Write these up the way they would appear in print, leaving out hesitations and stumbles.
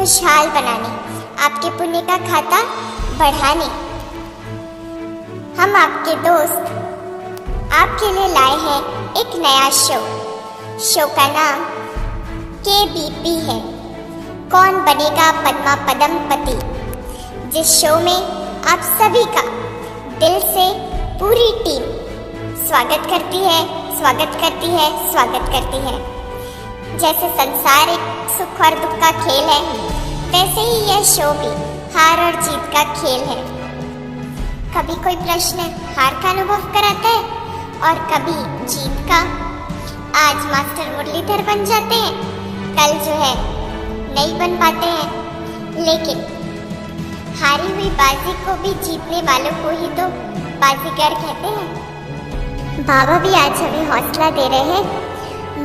खुशहाल बनाने, आपके पुण्य का खाता बढ़ाने हम आपके दोस्त आपके लिए लाए हैं एक नया शो का नाम KBP है, कौन बनेगा पद्मा पदम पति। जिस शो में आप सभी का दिल से पूरी टीम स्वागत करती है। जैसे संसार एक सुख और दुख का खेल है, वैसे ही यह शो भी हार और जीत का खेल है। कभी कोई प्रश्न हार का अनुभव कराता है और कभी जीत का। आज मास्टर मुरलीधर बन जाते हैं, कल जो है नहीं बन पाते हैं, लेकिन हारी हुई बाजी को भी जीतने वालों को ही तो बाजीगर कहते हैं। बाबा भी आज हमें हौसला दे रहे हैं।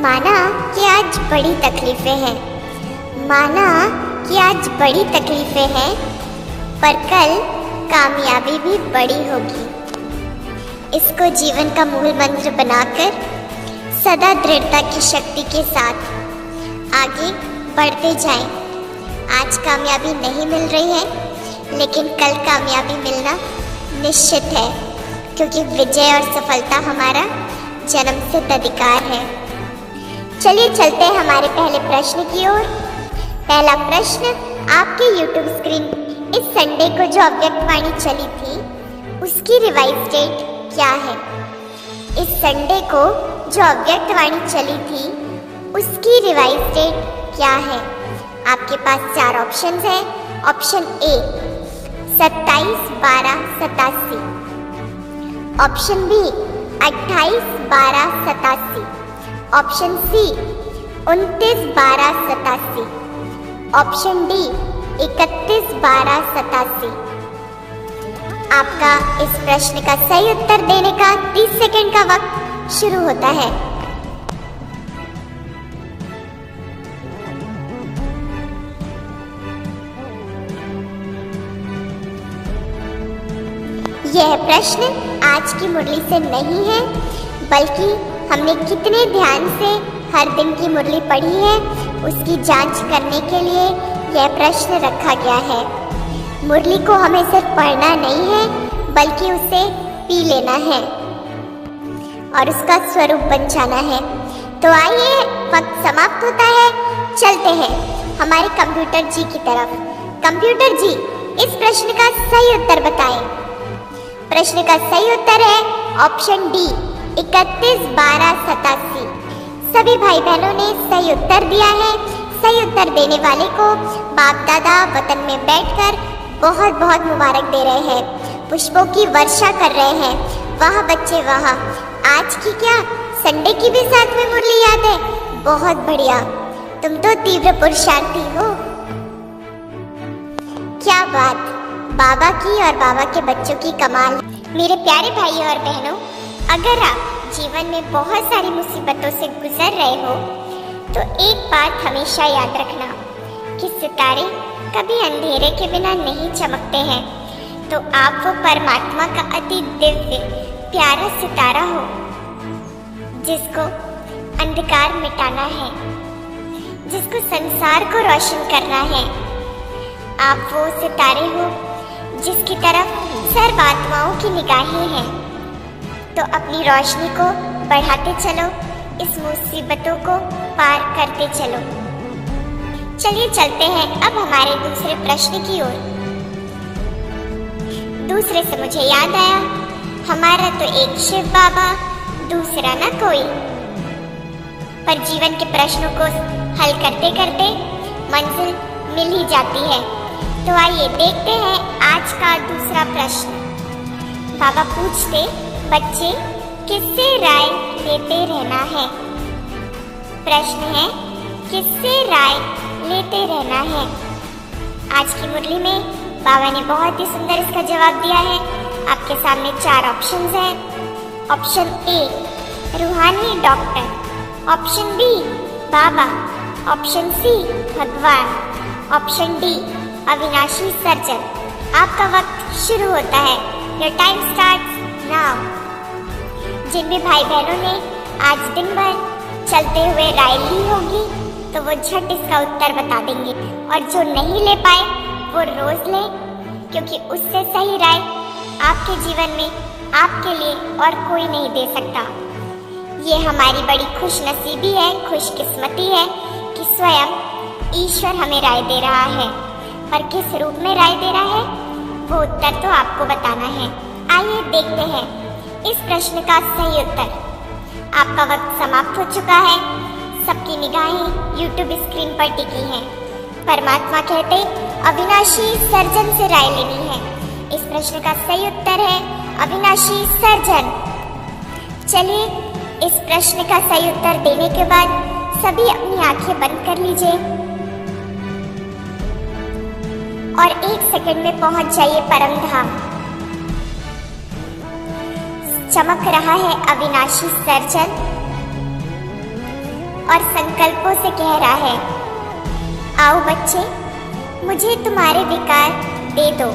माना कि आज बड़ी तकलीफें हैं, पर कल कामयाबी भी बड़ी होगी। इसको जीवन का मूल मंत्र बनाकर सदा दृढ़ता की शक्ति के साथ आगे बढ़ते जाएं। आज कामयाबी नहीं मिल रही है, लेकिन कल कामयाबी मिलना निश्चित है, क्योंकि विजय और सफलता हमारा जन्मसिद्ध अधिकार है। चलिए चलते हैं हमारे पहले प्रश्न की ओर। पहला प्रश्न, आपके YouTube स्क्रीन इस संडे को जो अव्यक्तवाणी चली थी उसकी रिवाइज डेट क्या है? इस संडे को जो अव्यक्तवाणी चली थी उसकी रिवाइज डेट क्या है? आपके पास 4 ऑप्शंस हैं। Option A 27/12/87, option B 28/12/87, option C 29/12/87, option D 31/12/87। आपका इस प्रश्न का सही उत्तर देने का 30 सेकंड का वक्त शुरू होता है। यह प्रश्न आज की मुरली से नहीं है, बल्कि हमने कितने ध्यान से हर दिन की मुरली पढ़ी है उसकी जांच करने के लिए यह प्रश्न रखा गया है। मुरली को हमें सिर्फ पढ़ना नहीं है, बल्कि उसे पी लेना है और उसका स्वरूप बन जाना है। तो आइए, वक्त समाप्त होता है, चलते हैं हमारे कंप्यूटर जी की तरफ। कंप्यूटर जी, इस प्रश्न का सही उत्तर बताएं। प्रश्न का सही उत्तर है ऑप्शन डी 31/12/87। सभी भाई बहनों ने सही उत्तर दिया है। सही उत्तर देने वाले को बाप दादा वतन में बैठकर बहुत बहुत मुबारक दे रहे हैं, पुष्पों की वर्षा कर रहे हैं। वाह बच्चे वाह, आज की क्या संडे की भी साथ में मुरली याद है? बहुत बढ़िया, तुम तो तीव्र पुरुषार्थी हो। क्या बात, बाबा की और बाबा के बच्चों की कमाल। मेरे प्यारे भाइयों और बहनों, अगर आप जीवन में बहुत सारी मुसीबतों से गुजर रहे हो तो एक बात हमेशा याद रखना कि सितारे कभी अंधेरे के बिना नहीं चमकते हैं। तो आप वो परमात्मा का अति दिव्य प्यारा सितारा हो जिसको अंधकार मिटाना है, जिसको संसार को रोशन करना है। आप वो सितारे हो जिसकी तरफ सर्व आत्माओं की निगाहें हैं। तो अपनी रोशनी को बढ़ाते चलो, इस मुसीबतों को पार करते चलो। चलिए चलते हैं अब हमारे दूसरे प्रश्न की ओर। दूसरे से मुझे याद आया, हमारा तो एक शिव बाबा, दूसरा ना कोई। पर जीवन के प्रश्नों को हल करते करते मंजिल मिल ही जाती है। तो आइए देखते हैं आज का दूसरा प्रश्न। बाबा पूछते, बच्चे किससे राय लेते रहना है? प्रश्न है, किससे राय लेते रहना है? आज की मुरली में बाबा ने बहुत ही सुंदर इसका जवाब दिया है। आपके सामने 4 ऑप्शंस हैं। ऑप्शन ए रूहानी डॉक्टर, ऑप्शन बी बाबा, ऑप्शन सी भगवान, ऑप्शन डी अविनाशी सर्जन। आपका वक्त शुरू होता है। Your time starts now. जिन भी भाई बहनों ने आज दिन भर चलते हुए राय ली होगी, तो वो झट इसका उत्तर बता देंगे, और जो नहीं ले पाए वो रोज ले, क्योंकि उससे सही राय आपके जीवन में आपके लिए और कोई नहीं दे सकता। ये हमारी बड़ी खुशनसीबी है, खुशकिस्मती है कि स्वयं ईश्वर हमें राय दे रहा है। पर किस रूप में राय दे रहा है वो उत्तर तो आपको बताना है। आइए देखते हैं इस प्रश्न का सही उत्तर। आपका वक्त समाप्त हो चुका है। सबकी निगाहें यूट्यूब स्क्रीन पर टिकी हैं। परमात्मा कहते अविनाशी सर्जन से राय लेनी है। इस प्रश्न का सही उत्तर है अविनाशी सर्जन। चलिए इस प्रश्न का सही उत्तर देने के बाद सभी अपनी आंखें बंद कर लीजिए और 1 सेकंड में पहुंच जाइए परम धाम। चमक रहा है अविनाशी सर्जन और संकल्पों से कह रहा है, आओ बच्चे, मुझे तुम्हारे विकार दे दो।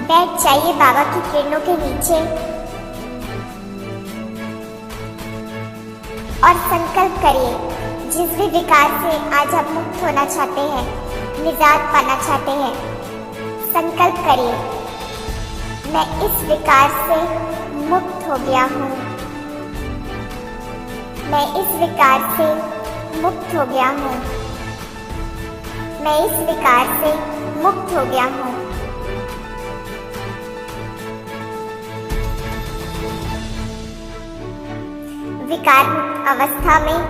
बैठ जाइए बाबा की किरणों के नीचे और संकल्प करिए, जिस भी विकार से आज आप मुक्त होना चाहते हैं, निजात पाना चाहते हैं, संकल्प करिए, मैं इस विकार से मुक्त हो गया हूँ। मैं इस विकार से मुक्त हो गया हूँ। मैं इस विकार से मुक्त हो गया हूँ। विकार मुक्त अवस्था में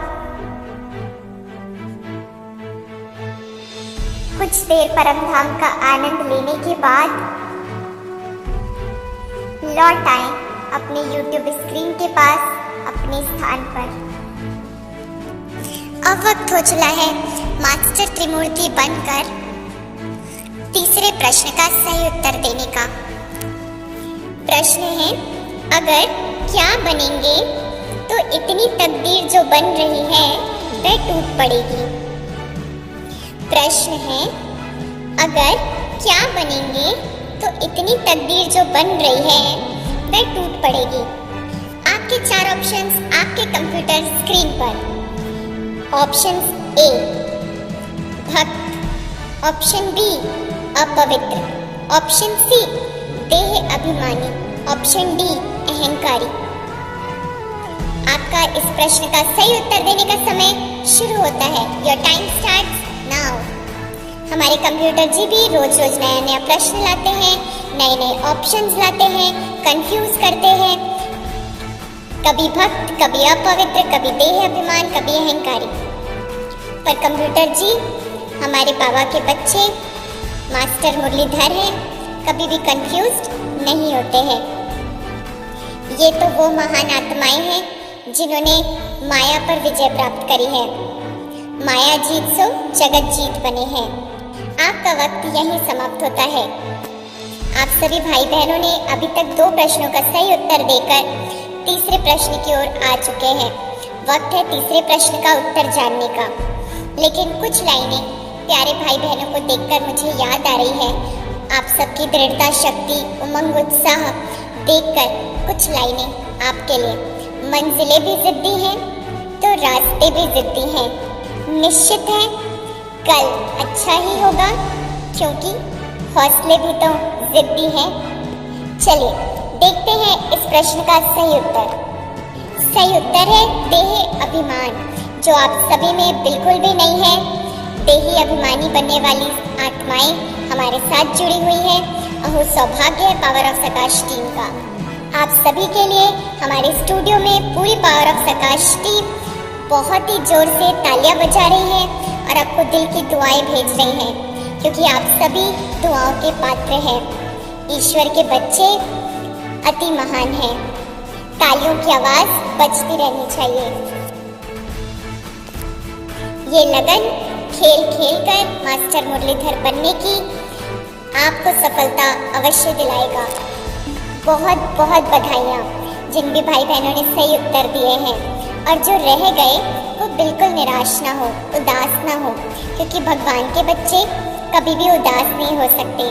कुछ देर परम धाम का आनंद लेने के बाद लौट आए अपने YouTube स्क्रीन के पास अपने स्थान पर। अब वक्त हो चला है मास्टर त्रिमूर्ति बनकर तीसरे प्रश्न का सही उत्तर देने का। प्रश्न है, अगर क्या बनेंगे तो इतनी तकदीर जो बन रही है वह टूट पड़ेगी। प्रश्न है, अगर क्या बनेंगे तो इतनी तकदीर जो बन रही है वह टूट पड़ेगी। आपके 4 ऑप्शंस आपके कंप्यूटर स्क्रीन पर। ऑप्शन ए भक्त, ऑप्शन बी अपवित्र, ऑप्शन सी देह अभिमानी, ऑप्शन डी अहंकारी। आपका इस प्रश्न का सही उत्तर देने का समय शुरू होता है। Your time starts now. हमारे कंप्यूटर जी भी रोज रोज नया नया प्रश्न लाते हैं, नए नए ऑप्शंस लाते हैं, कंफ्यूज करते हैं। कभी भक्त, कभी अपवित्र, कभी देह अभिमान, कभी अहंकारी। पर कंप्यूटर जी हमारे बाबा के बच्चे मास्टर मुरलीधर हैं, कभी भी कंफ्यूज नहीं होते हैं। ये तो वो महान आत्माएं हैं जिन्होंने माया पर विजय प्राप्त करी है। माया जीत सो जगत जीत बने हैं। आपका वक्त यहीं समाप्त होता है। आप सभी भाई बहनों ने अभी तक 2 प्रश्नों का सही उत्तर देकर तीसरे प्रश्न की ओर आ चुके हैं। वक्त है तीसरे प्रश्न का उत्तर जानने का। लेकिन कुछ लाइनें प्यारे भाई बहनों को देखकर मुझे याद आ रही है। आप सबकी दृढ़ता, शक्ति, उमंग, उत्साह देखकर कुछ लाइनें आपके लिए। मंजिलें भी जिद्दी हैं तो रास्ते भी जिद्दी हैं। निश्चित है कल अच्छा ही होगा, क्योंकि हौसले भी तो जिद्दी हैं। चलिए देखते हैं इस प्रश्न का सही उत्तर। सही उत्तर है देह अभिमान, जो आप सभी में बिल्कुल भी नहीं है। देही अभिमानी बनने वाली आत्माएं हमारे साथ जुड़ी हुई हैं। अहो सौभाग्य है पावर ऑफ सकाश टीम का। आप सभी के लिए हमारे स्टूडियो में पूरी पावर ऑफ सकाश टीम बहुत ही जोर से तालियां बजा रही है और आपको दिल की दुआएं भेज रही हैं, क्योंकि आप सभी दुआओं के पात्र हैं। ईश्वर के बच्चे अति महान हैं। तालियों की आवाज बजती रहनी चाहिए। ये लगन खेल खेल कर मास्टर मुरलीधर बनने की आपको सफलता अवश्य दिलाएगा। बहुत बहुत बधाइयाँ जिन भी भाई बहनों ने सही उत्तर दिए हैं, और जो रह गए वो बिल्कुल निराश ना हो, उदास ना हो, क्योंकि भगवान के बच्चे कभी भी उदास नहीं हो सकते।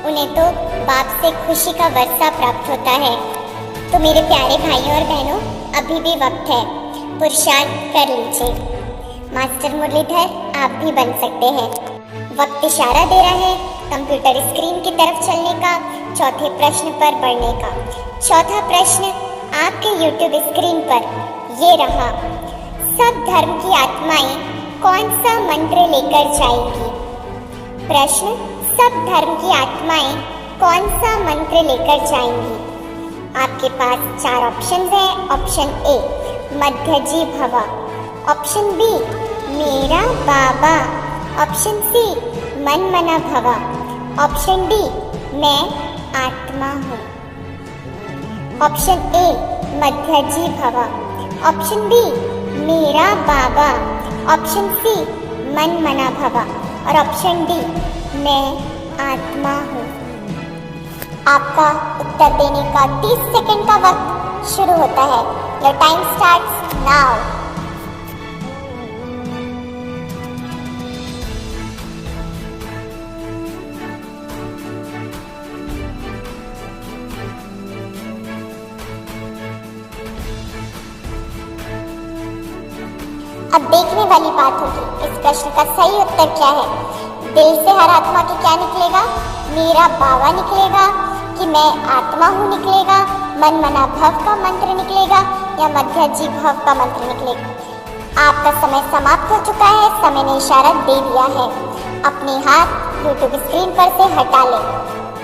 उन्हें तो बाप से खुशी का वर्षा प्राप्त होता है। तो मेरे प्यारे भाइयों और बहनों, अभी भी वक्त है। पुरुषार्थ कर लीजिए। मास्टर मुरलीधर आप भी बन सकते हैं। वक्त इशारा दे रहा है कंप्यूटर स्क्रीन की तरफ चलने का, चौथे प्रश्न पर बढ़ने का। चौथा प्रश्न आपके YouTube स्क्रीन पर ये रहा। सब धर्म की आत्माएं कौन सा मंत्र लेकर जाएंगी? प्रश्न, सब धर्म की आत्माएं कौन सा मंत्र लेकर जाएंगी? आपके पास 4 ऑप्शन है। ऑप्शन ए मध्यजी भवा, ऑप्शन बी मेरा बाबा, ऑप्शन सी मन मना भवा, ऑप्शन डी मैं आत्मा हूँ। ऑप्शन ए मध्यजी भवा, ऑप्शन बी मेरा बाबा, ऑप्शन सी मन मना भवा और ऑप्शन डी मैं आत्मा हूँ। आपका उत्तर देने का 30 सेकंड का वक्त शुरू होता है। Your time starts now. अब देखने वाली बात होगी इस प्रश्न का सही उत्तर क्या है। दिल से हर आत्मा के क्या निकलेगा? मेरा बाबा निकलेगा कि मैं आत्मा हूँ निकलेगा, मन मना भव का मंत्र निकलेगा या मध्यजी भव का मंत्र निकलेगा। आपका समय समाप्त हो चुका है। समय ने इशारा दे दिया है। अपने हाथ YouTube स्क्रीन पर से हटा लें।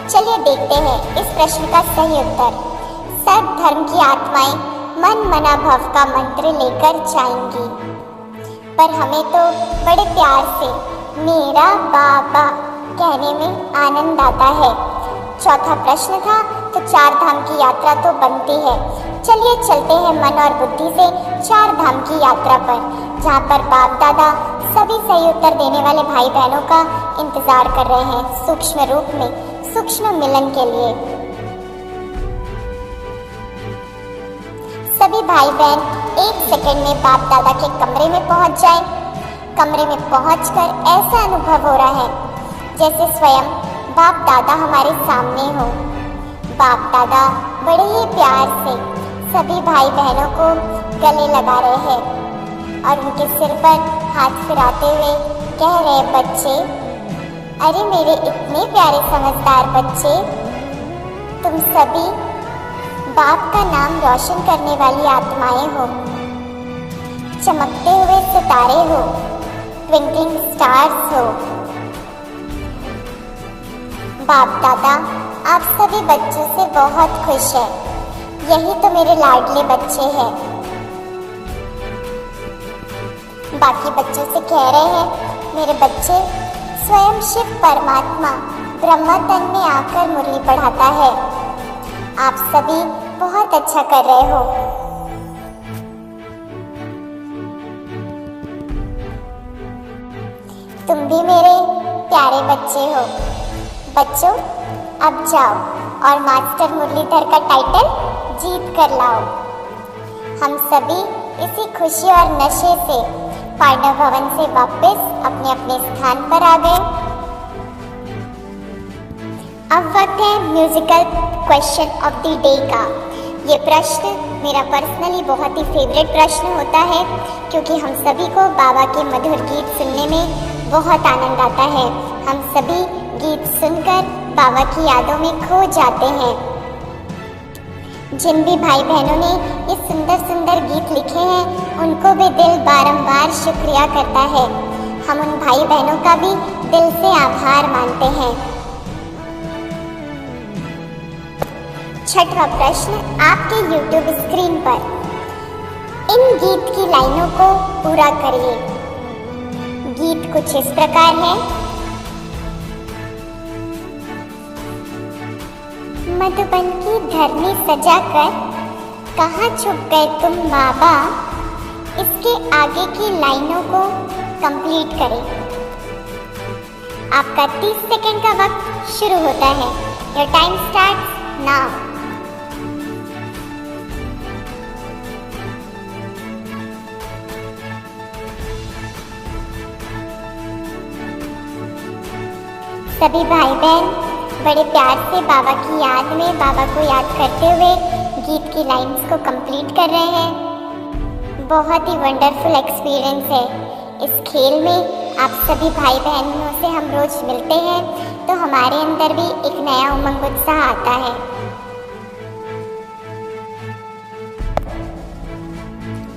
चलिए देखते हैं इस प्रश्न का सही उत्तर। सब धर्म की आत्माएं मन मना भव का मंत्र लेकर जाएंगी, पर हमें तो बड़े प्यार से मेरा बाबा कहने में आनंद आता है। चौथा प्रश्न था तो 4 धाम की यात्रा तो बनती है। चलिए चलते हैं मन और बुद्धि से 4 धाम की यात्रा पर, जहाँ पर बाप दादा सभी सही उत्तर देने वाले भाई बहनों का इंतजार कर रहे हैं सूक्ष्म रूप में, सूक्ष्म मिलन के लिए। सभी भाई बहन 1 सेकंड में बाप दादा के कमरे में पहुंच जाएं। कमरे में पहुंचकर ऐसा अनुभव हो रहा है जैसे स्वयं बाप दादा हमारे सामने हो। बाप दादा बड़े ही प्यार से सभी भाई बहनों को गले लगा रहे हैं और उनके सिर पर हाथ फिराते हुए कह रहे, बच्चे, अरे मेरे इतने प्यारे समझदार बच्चे, तुम सभी बाप का नाम रोशन करने वाली आत्माएं हो, चमकते हुए सितारे हो, ट्विंकलिंग स्टार्स हो। बाप दादा आप सभी बच्चों से बहुत खुश है। यही तो मेरे लाडले बच्चे हैं। बाकी बच्चों से कह रहे हैं, मेरे बच्चे, स्वयं शिव परमात्मा ब्रह्मा तन में आकर मुरली पढ़ाता है। आप सभी बहुत अच्छा कर रहे हो। तुम भी मेरे प्यारे बच्चे हो। बच्चों, अब जाओ और मास्टर मुरलीधर का टाइटल जीत कर लाओ। हम सभी इसी खुशी और नशे से पांडव भवन से वापस अपने अपने स्थान पर आ गए। अब वक्त है musical question of the day का। ये प्रश्न मेरा पर्सनली बहुत ही फेवरेट प्रश्न होता है, क्योंकि हम सभी को बाबा के मधुर गीत सुनने में बहुत आनंद आता है। हम सभी गीत सुनकर बाबा की यादों में खो जाते हैं। जिन भी भाई बहनों ने ये सुंदर सुंदर गीत लिखे हैं, उनको भी दिल बारंबार शुक्रिया करता है। हम उन भाई बहनों का भी दिल से आभार मानते हैं। छठवां प्रश्न आपके YouTube स्क्रीन पर। इन गीत की लाइनों को पूरा करिए। गीत कुछ इस प्रकार है। मधुबन की धरनी सजाकर कहाँ छुप गए तुम बाबा। इसके आगे की लाइनों को कंप्लीट करें। आपका 30 सेकंड का वक्त शुरू होता है। Your time starts now. सभी भाई बहन बड़े प्यार से बाबा की याद में बाबा को याद करते हुए गीत की लाइंस को कंप्लीट कर रहे हैं। बहुत ही वंडरफुल एक्सपीरियंस है। इस खेल में आप सभी भाई बहनों से हम रोज मिलते हैं तो हमारे अंदर भी एक नया उमंग उत्साह आता है।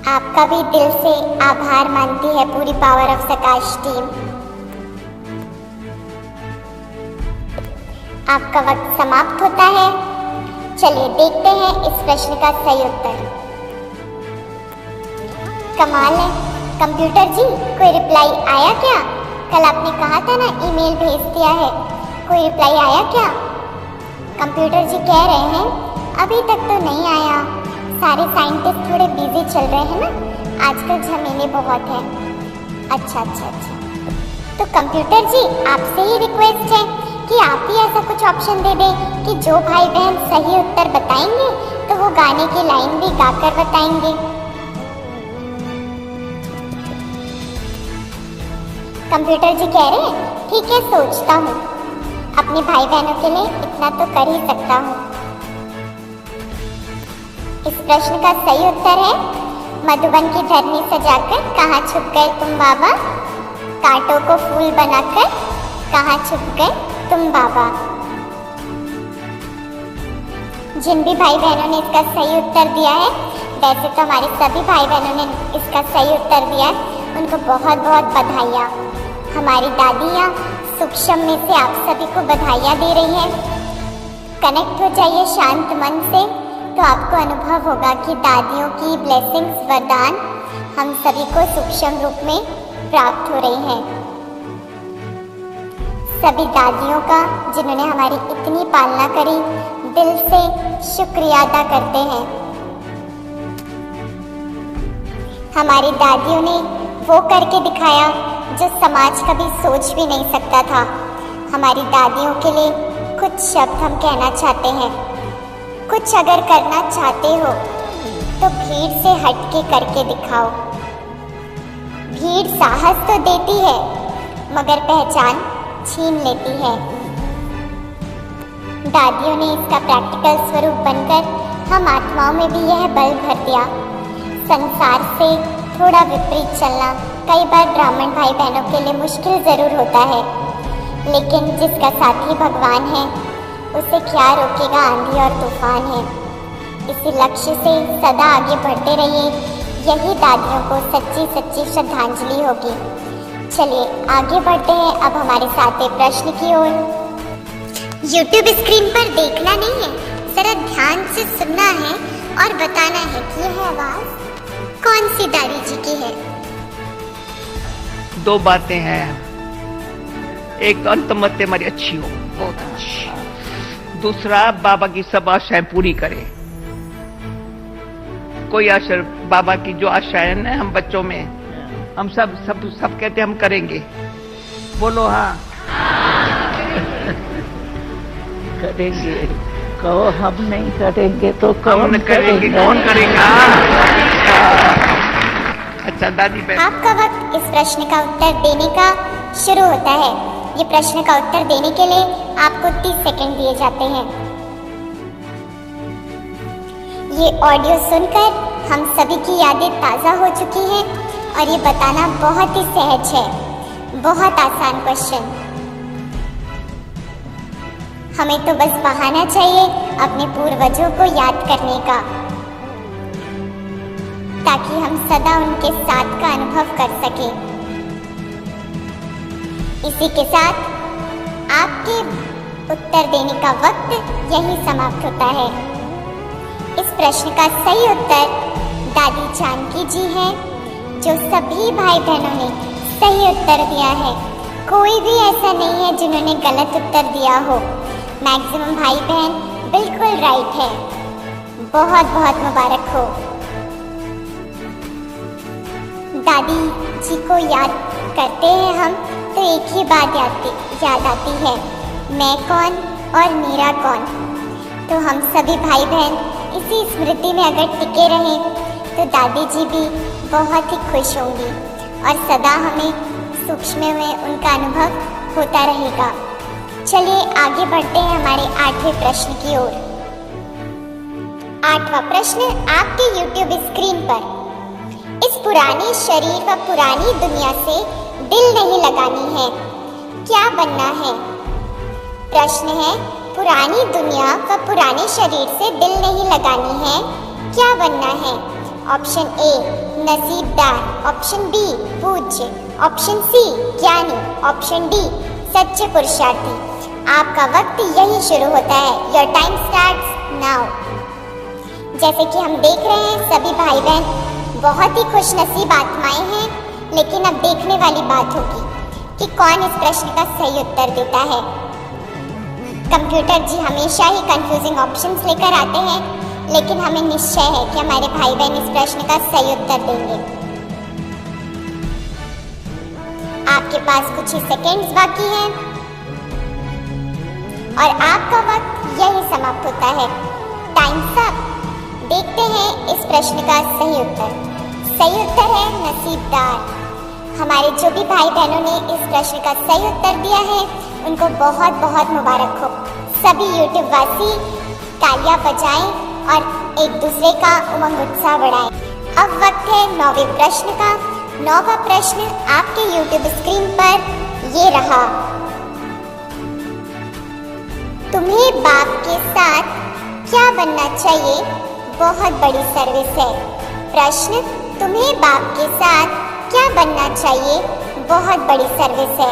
आपका भी दिल से आभार मानती है पूरी पावर ऑफ सकाश टीम। आपका वक्त समाप्त होता है। चलिए देखते हैं इस प्रश्न का सही उत्तर। कमाल है। कंप्यूटर जी, कोई रिप्लाई आया क्या? कल आपने कहा था ना ईमेल भेज दिया है, कोई रिप्लाई आया क्या? कंप्यूटर जी कह रहे हैं अभी तक तो नहीं आया। सारे साइंटिस्ट थोड़े बिजी चल रहे हैं ना, आजकल झमेले बहुत हैं। अच्छा। तो कंप्यूटर जी आपसे ही रिक्वेस्ट है कि आप ही ऐसा कुछ ऑप्शन दे दें कि जो भाई बहन सही उत्तर बताएंगे तो वो गाने की लाइन भी गाकर बताएंगे। कंप्यूटर जी कह रहे हैं ठीक है, सोचता हूँ। अपने भाई बहनों के लिए इतना तो कर ही सकता हूँ। इस प्रश्न का सही उत्तर है मधुबन की धरनी सजाकर कहाँ छुप गए तुम बाबा, कांटों को फूल बनाकर कहाँ छुप गए तुम बाबा। जिन भी भाई बहनों ने इसका सही उत्तर दिया है, वैसे तो हमारे सभी भाई बहनों ने इसका सही उत्तर दिया है, उनको बहुत बहुत बधाइयाँ। हमारी दादियाँ सूक्ष्म में से आप सभी को बधाइयाँ दे रही हैं। कनेक्ट हो जाइए शांत मन से, तो आपको अनुभव होगा कि दादियों की ब्लेसिंग्स, वरदान हम सभी को सूक्ष्म रूप में प्राप्त हो रही हैं। सभी दादियों का जिन्होंने हमारी इतनी पालना करी, दिल से शुक्रिया अदा करते हैं। हमारी दादियों ने वो करके दिखाया जो समाज कभी सोच भी नहीं सकता था। हमारी दादियों के लिए कुछ शब्द हम कहना चाहते हैं। कुछ अगर करना चाहते हो तो भीड़ से हटके करके दिखाओ। भीड़ साहस तो देती है मगर पहचान छीन लेती है। दादियों ने इसका प्रैक्टिकल स्वरूप बनकर हम आत्माओं में भी यह बल भर दिया। संसार से थोड़ा विपरीत चलना कई बार ब्राह्मण भाई बहनों के लिए मुश्किल जरूर होता है, लेकिन जिसका साथी भगवान है उसे क्या रोकेगा आंधी और तूफान है। इसी लक्ष्य से सदा आगे बढ़ते रहिए, यही दादियों को सच्ची सच्ची श्रद्धांजलि होगी। चलिए आगे बढ़ते हैं अब हमारे सातवें प्रश्न की ओर। YouTube स्क्रीन पर देखना नहीं है, जरा ध्यान से सुनना है और बताना है कि यह आवाज कौन सी दादी जी की है। दो बातें हैं, एक तो अंतमत्य हमारी अच्छी हो, बहुत अच्छी। दूसरा बाबा की सब आशाएं पूरी करे। कोई आशा, बाबा की जो आशाएं हैं हम बच्चों में, हम सब कहते हम करेंगे। बोलो हाँ। करेंगे। कहो हम नहीं करेंगे तो कौन करेंगे? कौन करेगा? अच्छा दादी बहन, आपका वक्त इस प्रश्न का उत्तर देने का शुरू होता है। ये प्रश्न का उत्तर देने के लिए आपको 30 सेकंड दिए जाते हैं। ये ऑडियो सुनकर हम सभी की यादें ताज़ा हो चुकी हैं और ये बताना बहुत ही सहज है। बहुत आसान क्वेश्चन। हमें तो बस बहाना चाहिए अपने पूर्वजों को याद करने का, ताकि हम सदा उनके साथ का अनुभव कर सकें। इसी के साथ आपके उत्तर देने का वक्त यही समाप्त होता है। इस प्रश्न का सही उत्तर दादी जानकी जी हैं, जो सभी भाई बहनों ने सही उत्तर दिया है। कोई भी ऐसा नहीं है जिन्होंने गलत उत्तर दिया हो। मैक्सिमम भाई बहन बिल्कुल राइट है। बहुत बहुत मुबारक हो। दादी जी को याद करते हैं हम तो एक ही बात याद आती है, मैं कौन और मेरा कौन। तो हम सभी भाई बहन इसी स्मृति में अगर टिके रहें तो दादी जी भी बहुत ही खुश होंगी और सदा हमें सूक्ष्म में उनका अनुभव होता रहेगा। चलिए आगे बढ़ते हैं हमारे 8वें प्रश्न की ओर। 8वां प्रश्न आपके YouTube स्क्रीन पर। पुराने शरीर व पुरानी दुनिया से दिल नहीं लगानी है, क्या बनना है? प्रश्न है, पुरानी दुनिया व पुराने शरीर से दिल नहीं लगानी है, क्या बनना है? ऑप्शन ए नसीबदार, ऑप्शन बी पूज्य, ऑप्शन सी ज्ञानी, ऑप्शन डी सच्चे पुरुषार्थी। आपका वक्त यही शुरू होता है। Your time starts now. जैसे कि हम देख रहे हैं सभी भाई बहन बहुत ही खुशनसीब आत्माएं हैं, लेकिन अब देखने वाली बात होगी कि कौन इस प्रश्न का सही उत्तर देता है। कंप्यूटर जी हमेशा ही कंफ्यूजिंग ऑप्शंस लेकर आते हैं, लेकिन हमें निश्चय है कि हमारे भाई बहन इस प्रश्न का सही उत्तर देंगे। आपके पास कुछ ही सेकंड्स बाकी हैं और आपका वक्त यही समाप्त होता है। Times up. देखते हैं इस प्रश्न का सही उत्तर। सही उत्तर है नसीबदार। हमारे जो भी भाई बहनों ने इस प्रश्न का सही उत्तर दिया है उनको बहुत बहुत मुबारक हो। सभी यूट्यूब वासी तालियां बजाएं और एक दूसरे का उमंग उत्साह बढ़ाएं। अब वक्त है 9वें प्रश्न का। 9वां प्रश्न आपके यूट्यूब स्क्रीन पर ये रहा। तुम्हें बाप के साथ क्या बनना चाहिए? बहुत बड़ी सर्विस है। प्रश्न, तुम्हें बाप के साथ क्या बनना चाहिए? बहुत बड़ी सर्विस है।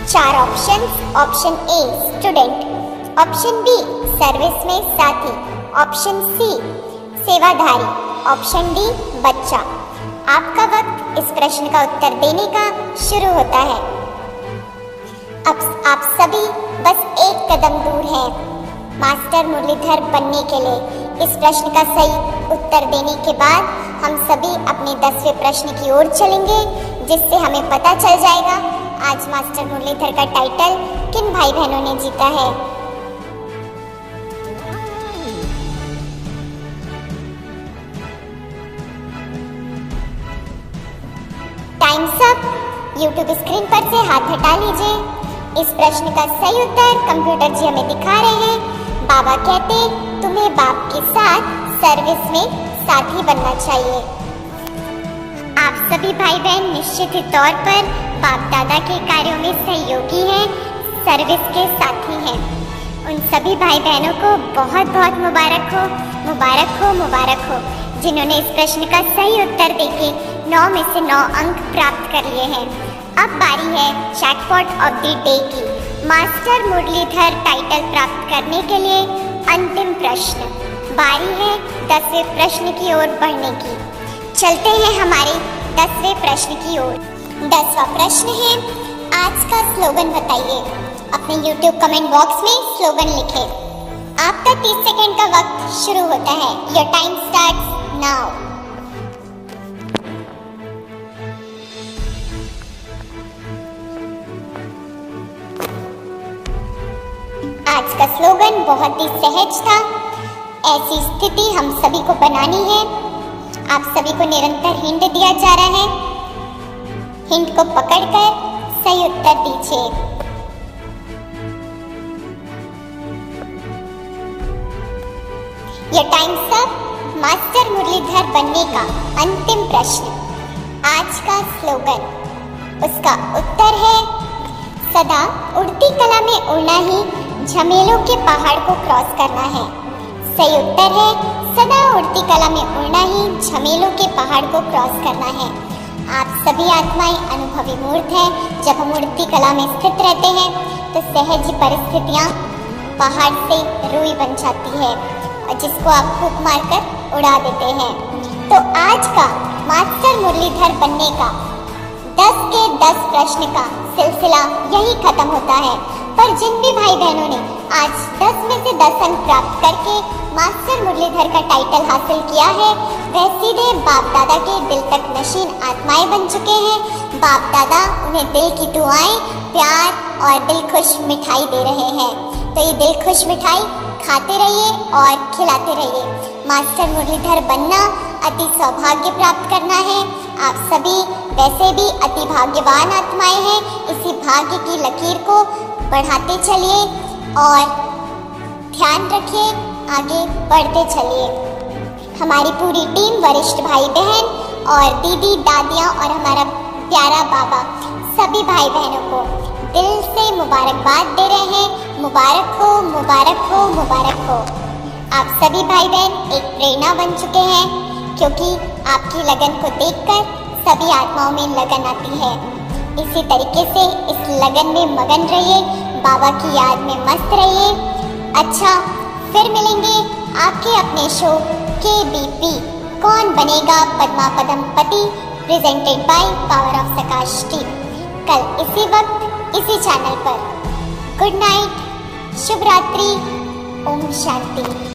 4 options. Option A student, option B service में साथी, ऑप्शन सी सेवाधारी, ऑप्शन डी बच्चा। आपका वक्त इस प्रश्न का उत्तर देने का शुरू होता है। अब आप सभी बस एक कदम दूर हैं मास्टर मुरलीधर बनने के लिए। इस प्रश्न का सही उत्तर देने के बाद हम सभी अपने 10वें प्रश्न की ओर चलेंगे, जिससे हमें पता चल जाएगा आज मास्टर मुरलीधर का टाइटल किन भाई बहनों ने जीता है। Times up. यूट्यूब स्क्रीन पर से हाथ हटा लीजिए। इस प्रश्न का सही उत्तर कंप्यूटर जी हमें दिखा रहे हैं। बाबा कहते तुम्हें बाप के साथ सर्विस में साथी बनना चाहिए। आप सभी भाई बहन निश्चित ही तौर पर बाप दादा के कार्यों में सहयोगी हैं, सर्विस के साथी हैं। उन सभी भाई बहनों को बहुत बहुत मुबारक हो, मुबारक हो, मुबारक हो, जिन्होंने इस प्रश्न का सही उत्तर देके 9 में से 9 अंक प्राप्त कर लिए हैं। अब बारी है जैकपॉट ऑफ द डे की। मास्टर मुरलीधर टाइटल प्राप्त करने के लिए अंतिम प्रश्न। बारी है 10वें प्रश्न की ओर बढ़ने की। चलते हैं हमारे 10वें प्रश्न की ओर। 10वां प्रश्न है, आज का स्लोगन बताइए। अपने YouTube कमेंट बॉक्स में स्लोगन लिखें। आपका 30 सेकंड का वक्त शुरू होता है। Your time starts now. आज का स्लोगन बहुत ही सहज था। ऐसी स्थिति हम सभी को बनानी है। आप सभी को निरंतर हिंट दिया जा रहा है। हिंट को पकड़कर सही उत्तर दीजिए। यह टाइम सब मास्टर मुरलीधर बनने का अंतिम प्रश्न। आज का स्लोगन, उसका उत्तर है सदा उड़ती कला में उड़ना ही झमेलों के पहाड़ को क्रॉस करना है। सही उत्तर है सदा उड़ती कला में उड़ना ही झमेलों के पहाड़ को क्रॉस करना है। आप सभी आत्माएं अनुभवी मूर्त हैं। जब हम उड़ती कला में स्थित रहते हैं तो सहज परिस्थितियां पहाड़ से रुई बन जाती है, जिसको आप फूंक मारकर उड़ा देते हैं। तो आज का मास्टर मुरलीधर बनने का 10 के 10 प्रश्न का सिलसिला यही खत्म होता है। पर जिन भी भाई बहनों ने आज 10 में से 10 अंक प्राप्त करके मास्टर मुरलीधर का टाइटल हासिल किया है, वह सीधे बाप दादा के दिल तक नशीन आत्माएं बन चुके हैं। बाप दादा उन्हें दिल की दुआएं, प्यार और दिल खुश मिठाई दे रहे हैं। तो ये दिल खुश मिठाई खाते रहिए और खिलाते रहिए। मास्टर मुरलीधर बनना अति सौभाग्य प्राप्त करना है। आप सभी वैसे भी अति भाग्यवान आत्माएं हैं। इसी भाग्य की लकीर को बढ़ाते चलिए और ध्यान रखिए, आगे बढ़ते चलिए। हमारी पूरी टीम, वरिष्ठ भाई बहन और दीदी दादियाँ और हमारा प्यारा बाबा सभी भाई बहनों को दिल से मुबारकबाद दे रहे हैं। मुबारक हो, मुबारक हो, मुबारक हो। आप सभी भाई बहन एक प्रेरणा बन चुके हैं, क्योंकि आपकी लगन को देखकर सभी आत्माओं में लगन आती है। इसी तरीके से इस लगन में मगन रहिए, बाबा की याद में मस्त रहिए। अच्छा, फिर मिलेंगे आपके अपने शो KBP कौन बनेगा पद्मा पदम पति, presented by power of सकाश team, कल इसी वक्त इसी चैनल पर। गुड नाइट, शुभ रात्रि, ओम शांति।